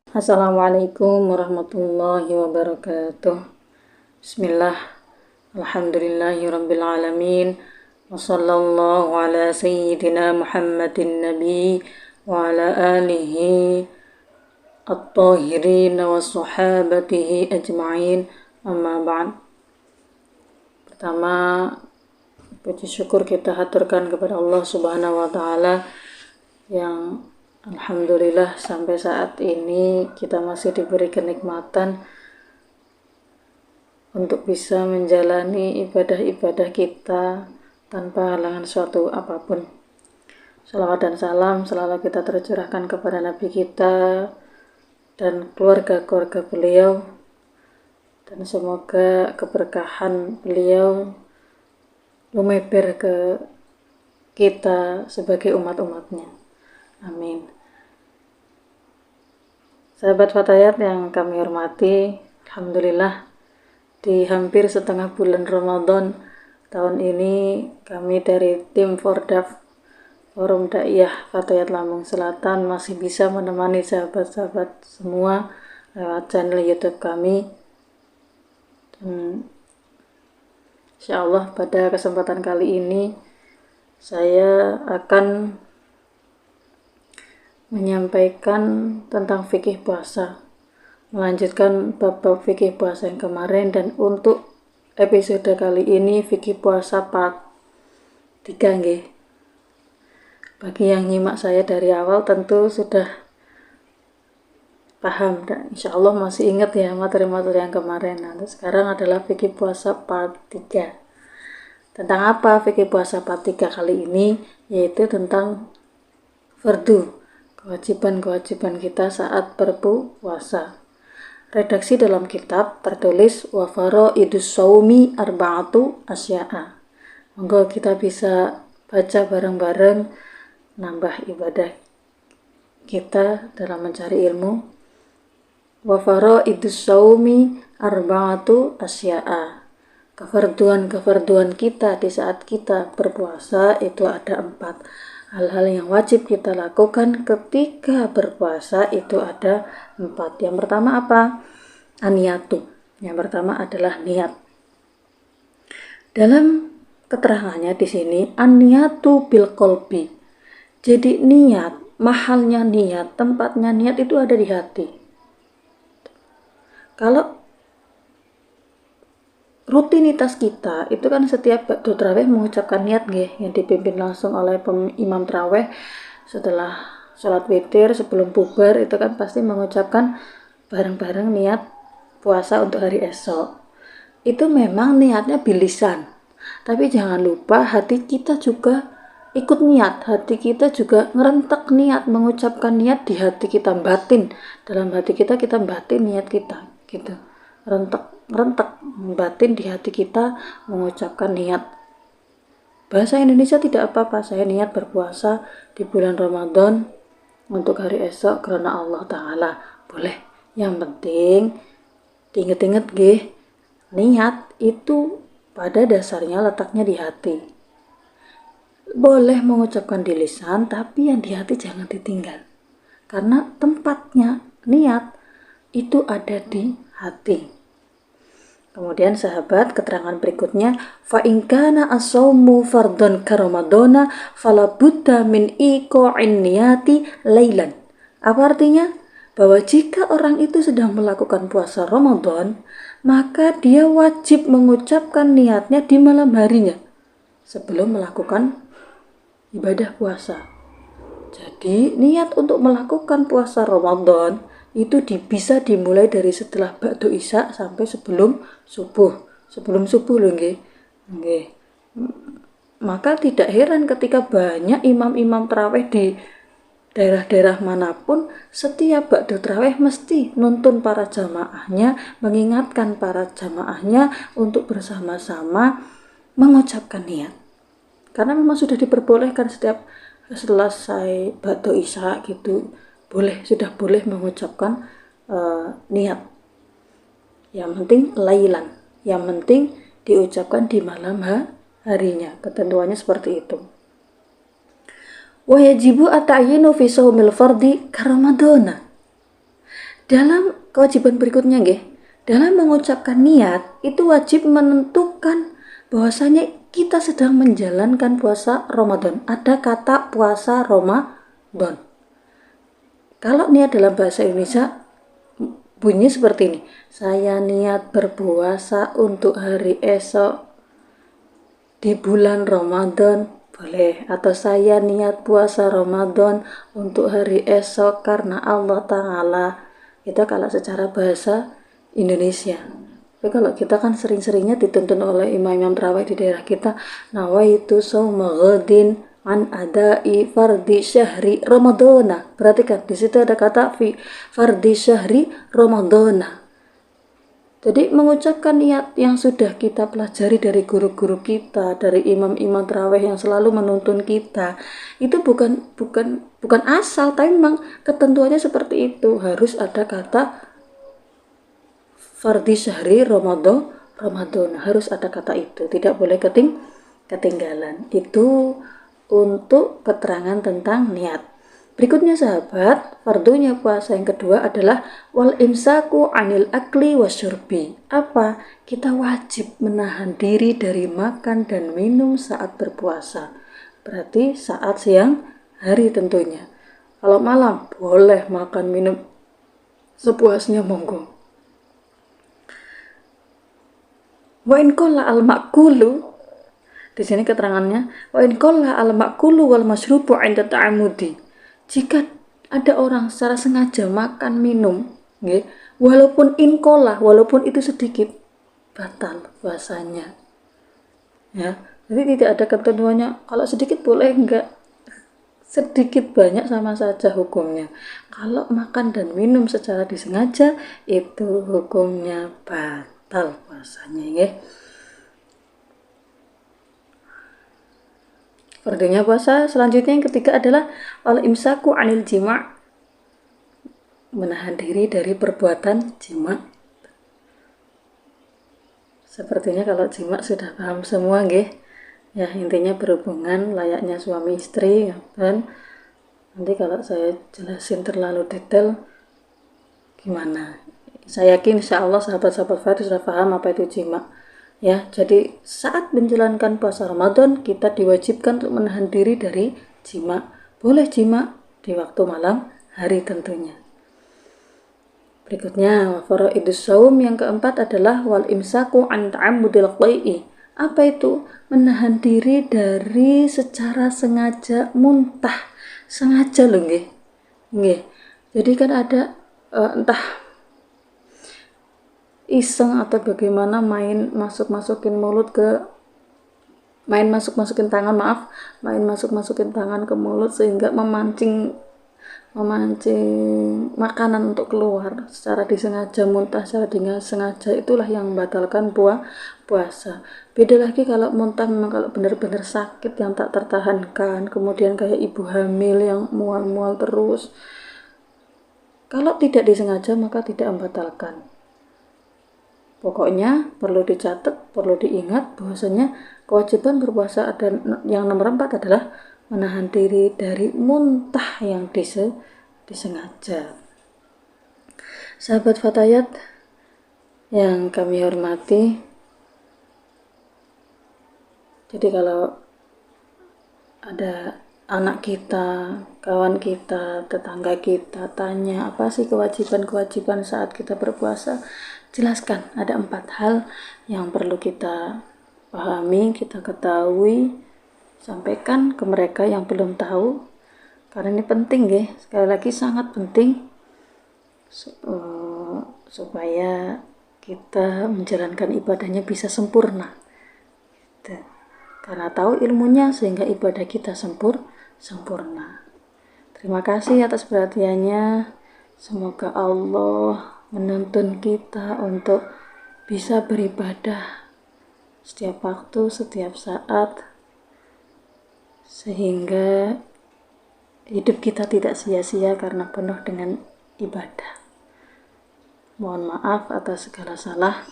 Assalamualaikum warahmatullahi wabarakatuh. Bismillah. Alhamdulillahirabbil alamin. Wa sallallahu ala sayyidina Muhammadin nabi wa ala alihi at-tahirin wa sahabatihi ajma'in. Amma ba'd. Pertama, puji syukur kita haturkan kepada Allah Subhanahu wa taala yang alhamdulillah sampai saat ini kita masih diberi kenikmatan untuk bisa menjalani ibadah-ibadah kita tanpa halangan suatu apapun. Salawat dan salam selalu kita tercurahkan kepada Nabi kita dan keluarga-keluarga beliau, dan semoga keberkahan beliau lumeber ke kita sebagai umat-umatnya. Amin. Sahabat Fatayat yang kami hormati, alhamdulillah di hampir setengah bulan Ramadan tahun ini kami dari tim Fordaf Forum Daiyah Fatayat Lampung Selatan masih bisa menemani sahabat-sahabat semua lewat channel YouTube kami. Dan insyaallah pada kesempatan kali ini saya akan menyampaikan tentang fikih puasa, melanjutkan bab-bab fikih puasa yang kemarin, dan untuk episode kali ini fikih puasa part 3 nggih. Bagi yang nyimak saya dari awal tentu sudah paham dan insyaallah masih ingat ya materi-materi yang kemarin. Nah, sekarang adalah fikih puasa part 3. Tentang apa fikih puasa part 3 kali ini? Yaitu tentang fardu, kewajiban-kewajiban kita saat berpuasa. Redaksi dalam kitab tertulis wa faraidus shaumi arba'atu asya'a. Monggo kita bisa baca bareng-bareng nambah ibadah kita dalam mencari ilmu. Wa faraidus shaumi arba'atu asya'a. Kefarduan-kefarduan kita di saat kita berpuasa itu ada 4. Hal-hal yang wajib kita lakukan ketika berpuasa itu ada 4. Yang pertama apa? Aniyatu. Yang pertama adalah niat. Dalam keterangannya di sini aniyatu bil qalbi. Jadi niat, mahalnya niat, tempatnya niat itu ada di hati. Kalau rutinitas kita itu kan setiap waktu tarawih mengucapkan niat nggih, yang dipimpin langsung oleh imam tarawih setelah sholat witir sebelum bubar itu kan pasti mengucapkan bareng-bareng niat puasa untuk hari esok. Itu memang niatnya bilisan, tapi jangan lupa hati kita juga ikut niat, hati kita juga ngerentek niat, mengucapkan niat di hati kita, batin, dalam hati kita batin niat kita gitu, rentek batin di hati kita mengucapkan niat. Bahasa Indonesia tidak apa-apa, saya niat berpuasa di bulan Ramadan untuk hari esok karena Allah Ta'ala, boleh. Yang penting diinget-inget nggih, niat itu pada dasarnya letaknya di hati. Boleh mengucapkan di lisan, tapi yang di hati jangan ditinggal, karena tempatnya niat itu ada di hati. Kemudian sahabat, keterangan berikutnya, fa in kana as-shaumu fardhon ka ramadhana fala budda min iqa'in niyati lailan. Apa artinya? Bahwa jika orang itu sedang melakukan puasa Ramadan, maka dia wajib mengucapkan niatnya di malam harinya sebelum melakukan ibadah puasa. Jadi niat untuk melakukan puasa Ramadan itu bisa dimulai dari setelah ba'du isya sampai sebelum subuh loh nggih. Maka tidak heran ketika banyak imam-imam tarawih di daerah-daerah manapun setiap ba'du tarawih mesti nuntun para jamaahnya, mengingatkan para jamaahnya untuk bersama-sama mengucapkan niat. Karena memang sudah diperbolehkan setiap selesai ba'du isya gitu, sudah boleh mengucapkan niat. Yang penting lailan, yang penting diucapkan di malam harinya. Ketentuannya seperti itu. Wa yajibu ata'yinu fi shaumil fardhi ka Ramadana. Dalam kewajiban berikutnya nggih, dalam mengucapkan niat itu wajib menentukan bahwasanya kita sedang menjalankan puasa Ramadan. Ada kata puasa Ramadan. Kalau niat dalam bahasa Indonesia bunyi seperti ini. Saya niat berpuasa untuk hari esok di bulan Ramadan, boleh. Atau saya niat puasa Ramadan untuk hari esok karena Allah Ta'ala. Itu kalau secara bahasa Indonesia. Tapi kalau kita kan sering-seringnya dituntun oleh imam-imam tarawih di daerah kita, nawaitu shauma ghadin an adai fardi syahri ramadana. Perhatikan di situ ada kata fardi syahri ramadana. Jadi mengucapkan niat yang sudah kita pelajari dari guru-guru kita, dari imam-imam tarawih yang selalu menuntun kita, itu bukan asal, tapi memang ketentuannya seperti itu. Harus ada kata fardhi syahri Ramadan, harus ada kata itu, tidak boleh ketinggalan. Itu untuk keterangan tentang niat. Berikutnya sahabat, fardunya puasa yang kedua adalah wal imsaku anil akli wasyurbi. Apa? Kita wajib menahan diri dari makan dan minum saat berpuasa. Berarti saat siang hari tentunya. Kalau malam boleh makan minum sepuasnya, monggo. Wa in qalla al ma'kulu, di sini keterangannya, wa in qalla al ma'kulu wal masyrubu 'inda ta'ammudi. Jika ada orang secara sengaja makan minum, nggih, walaupun walaupun itu sedikit, batal puasanya. Ya, jadi tidak ada ketentuannya kalau sedikit boleh enggak, sedikit banyak sama saja hukumnya. Kalau makan dan minum secara disengaja itu hukumnya batal puasanya, ya. Fardunya puasa selanjutnya yang ketiga adalah al imsaku anil jima', menahan diri dari perbuatan jima'. Sepertinya kalau jima' sudah paham semua, nggih. Ya, intinya berhubungan layaknya suami istri, dan nanti kalau saya jelasin terlalu detail gimana. Saya yakin insya Allah sahabat-sahabat Fahri sudah paham apa itu jima'. Ya, jadi saat menjalankan puasa Ramadan kita diwajibkan untuk menahan diri dari jima'. Boleh jima' di waktu malam hari tentunya. Berikutnya, faraidus shaum yang keempat adalah wal imsaku an ta'ammudil qai'i. Apa itu? Menahan diri dari secara sengaja muntah. Sengaja loh, nggih. Nggih. Jadi kan ada entah iseng atau bagaimana main masuk-masukin tangan ke mulut sehingga memancing makanan untuk keluar secara disengaja, muntah secara disengaja, itulah yang membatalkan puasa. Beda lagi kalau muntah memang kalau benar-benar sakit yang tak tertahankan, kemudian kayak ibu hamil yang mual-mual terus. Kalau tidak disengaja maka tidak membatalkan. Pokoknya perlu dicatat, perlu diingat bahwasanya kewajiban berpuasa ada yang nomor 4 adalah menahan diri dari muntah yang disengaja. Sahabat Fatayat yang kami hormati, jadi kalau ada anak kita, kawan kita, tetangga kita tanya apa sih kewajiban-kewajiban saat kita berpuasa, jelaskan ada 4 hal yang perlu kita pahami, kita ketahui, sampaikan ke mereka yang belum tahu, karena ini penting ya, sekali lagi sangat penting supaya kita menjalankan ibadahnya bisa sempurna. Karena tahu ilmunya sehingga ibadah kita sempurna. Terima kasih atas perhatiannya. Semoga Allah menuntun kita untuk bisa beribadah setiap waktu, setiap saat, sehingga hidup kita tidak sia-sia karena penuh dengan ibadah. Mohon maaf atas segala salah.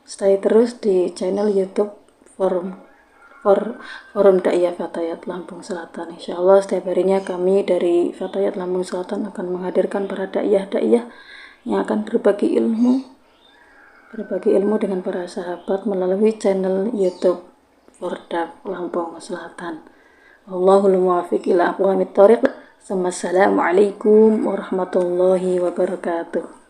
Stay terus di channel YouTube Forum Forum Dakwah Fatayat Lampung Selatan. Insya Allah setiap harinya kami dari Fatayat Lampung Selatan akan menghadirkan para dakwah yang akan berbagi ilmu dengan para sahabat melalui channel YouTube Forda Lampung Selatan. Allahul muwaffiq ila aqwamit thoriq. Assalamualaikum warahmatullahi wabarakatuh.